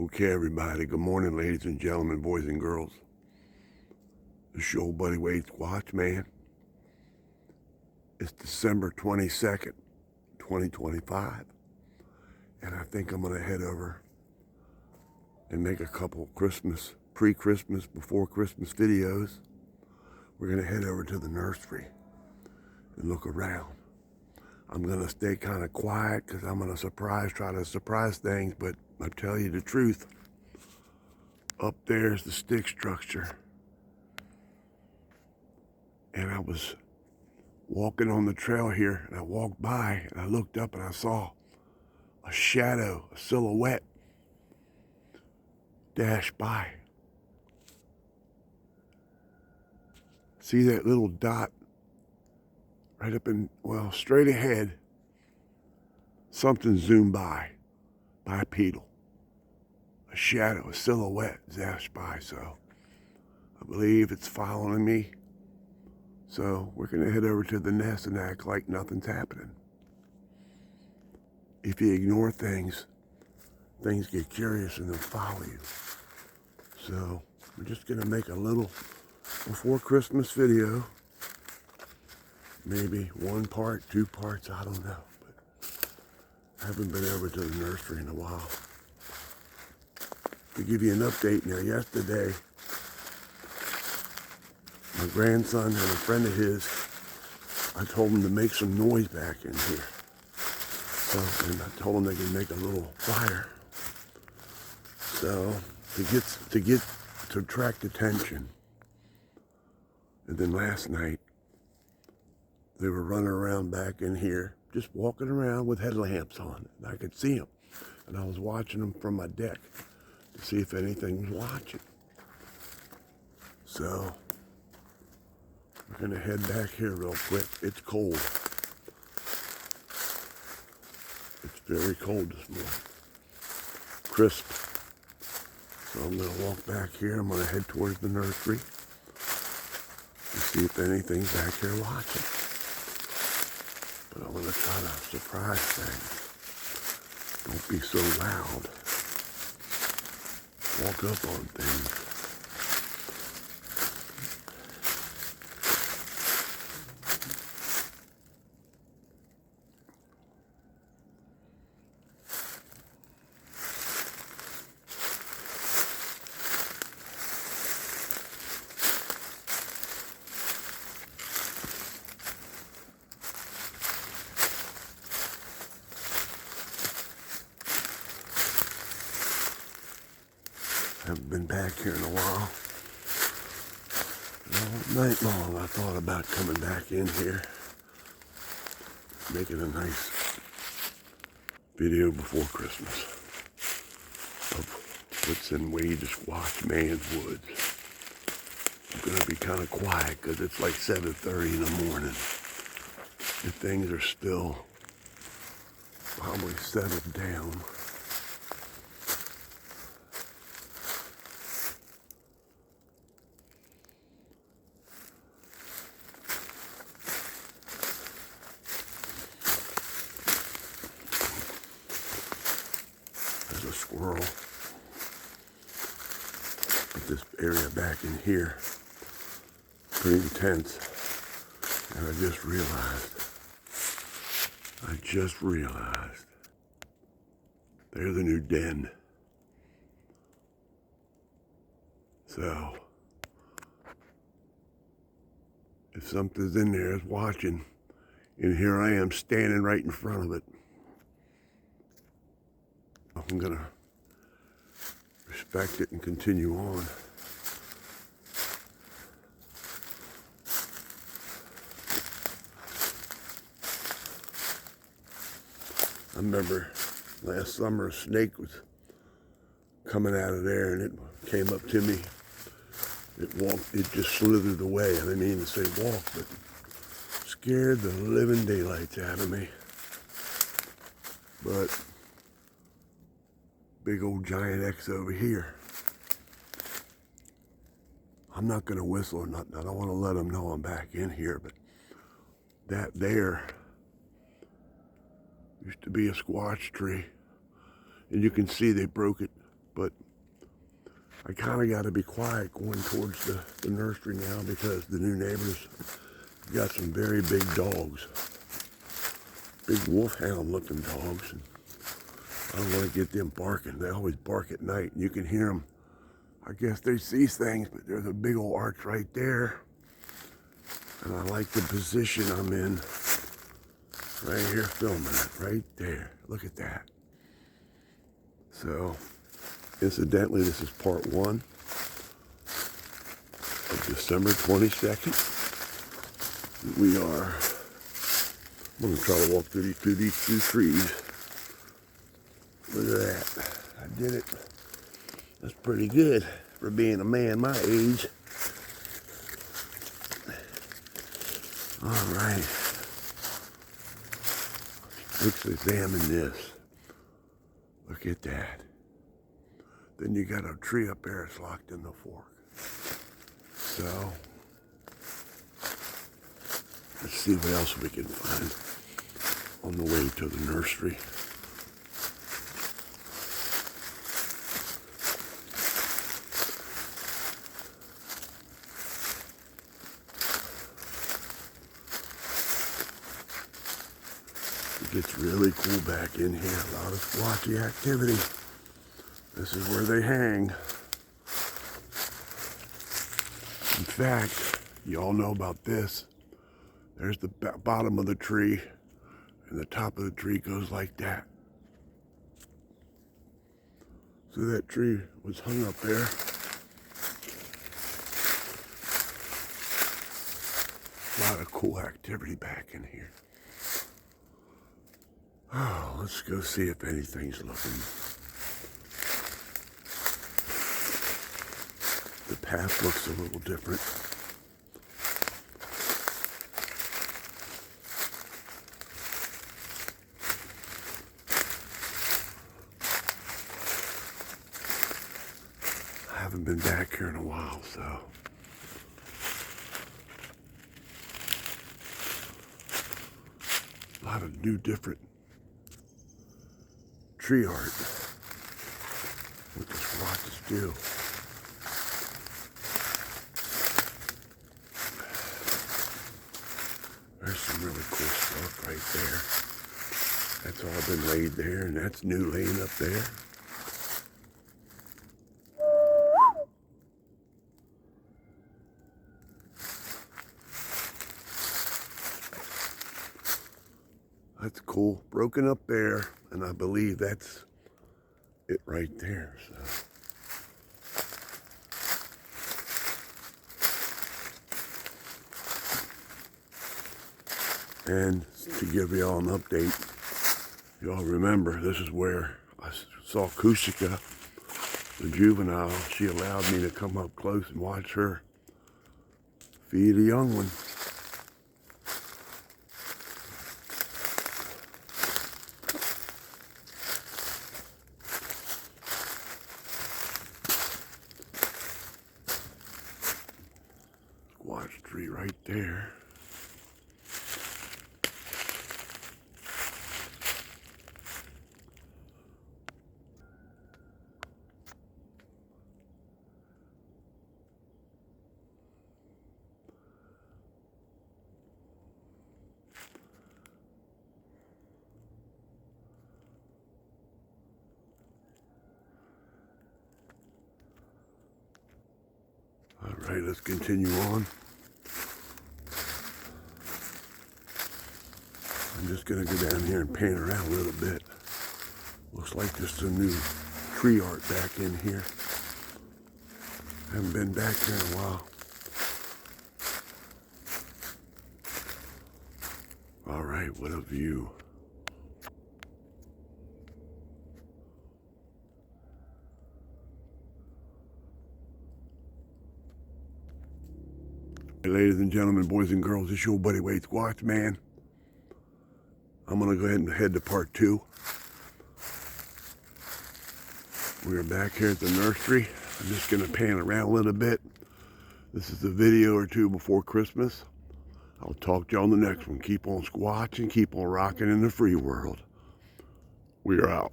Okay, everybody. Good morning, ladies and gentlemen, boys and girls. This is your old buddy Wade Squatch, man. It's December 22nd, 2025. And I think I'm going to head over and make a couple Christmas, pre-Christmas, before Christmas videos. We're going to head over to the nursery and look around. I'm going to stay kind of quiet because I'm going to try to surprise things, but I tell you the truth, up there's the stick structure. And I was walking on the trail here, and I walked by, and I looked up, and I saw a shadow, a silhouette, dash by. See that little dot right up in, well, straight ahead? Something zoomed by, bipedal. A shadow, a silhouette dashed by, so I believe it's following me. So we're going to head over to the nest and act like nothing's happening. If you ignore things, things get curious and they'll follow you. So we're just going to make a little before Christmas video. Maybe one part, 2 parts, I don't know. But I haven't been over to the nursery in a while. To give you an update now, yesterday, my grandson and a friend of his, I told them to make some noise back in here. So, and I told them they could make a little fire. So, to attract attention. And then last night, they were running around back in here, just walking around with headlamps on. And I could see them. And I was watching them from my deck to see if anything was watching. So, we're going to head back here real quick. It's cold. It's very cold this morning. Crisp. So I'm going to walk back here. I'm going to head towards the nursery and see if anything's back here watching. But I'm going to try to surprise things. Don't be so loud. Walk up on things. Haven't been back here in a while. All night long I thought about coming back in here, making a nice video before Christmas of what's in Wade the Squatch Man's woods. I'm going to be kind of quiet because it's like 7:30 in the morning. And things are still probably settled down. There's a squirrel. But this area back in here, pretty intense. And I just realized, there's a new den. So, if something's in there is watching, and here I am standing right in front of it, I'm gonna respect it and continue on. I remember last summer a snake was coming out of there and it came up to me. It just slithered away. I didn't even say walk, but scared the living daylights out of me. But big old giant X over here. I'm not going to whistle or nothing. I don't want to let them know I'm back in here, but that there used to be a squash tree. And you can see they broke but I kind of got to be quiet going towards the nursery now because the new neighbors got some very big dogs. Big wolfhound looking dogs. And I don't want to get them barking. They always bark at night. You can hear them. I guess they see things, but there's a big old arch right there. And I like the position I'm in. Right here filming it, right there. Look at that. So, incidentally, this is part 1 of December 22nd. We are, I'm going to try to walk through these 2 trees. Look at that. I did it. That's pretty good for being a man my age. All right. Let's examine this. Look at that. Then you got a tree up there that's locked in the fork. So, let's see what else we can find on the way to the nursery. It gets really cool back in here. A lot of squatchy activity. This is where they hang. In fact, you all know about this. There's the bottom of the tree, and the top of the tree goes like that. So that tree was hung up there. A lot of cool activity back in here. Oh, let's go see if anything's looking. The path looks a little different. I haven't been back here in a while, so. A lot of new different tree art. What the squatches do. There's some really cool stuff right there. That's all been laid there, and that's new laying up there. That's cool. Broken up there, and I believe that's it right there. So. And to give y'all an update, y'all remember this is where I saw Kusika, the juvenile. She allowed me to come up close and watch her feed a young one. Squash tree right there. All right, let's continue on. I'm just going to go down here and pan around a little bit. Looks like there's some new tree art back in here. Haven't been back here in a while. All right, what a view. Hey, ladies and gentlemen, boys and girls, it's your buddy Wade Squatch Man. I'm going to go ahead and head to part 2. We are back here at the nursery. I'm just going to pan around a little bit. This is a video or 2 before Christmas. I'll talk to you on the next one. Keep on squatching, keep on rocking in the free world. We are out.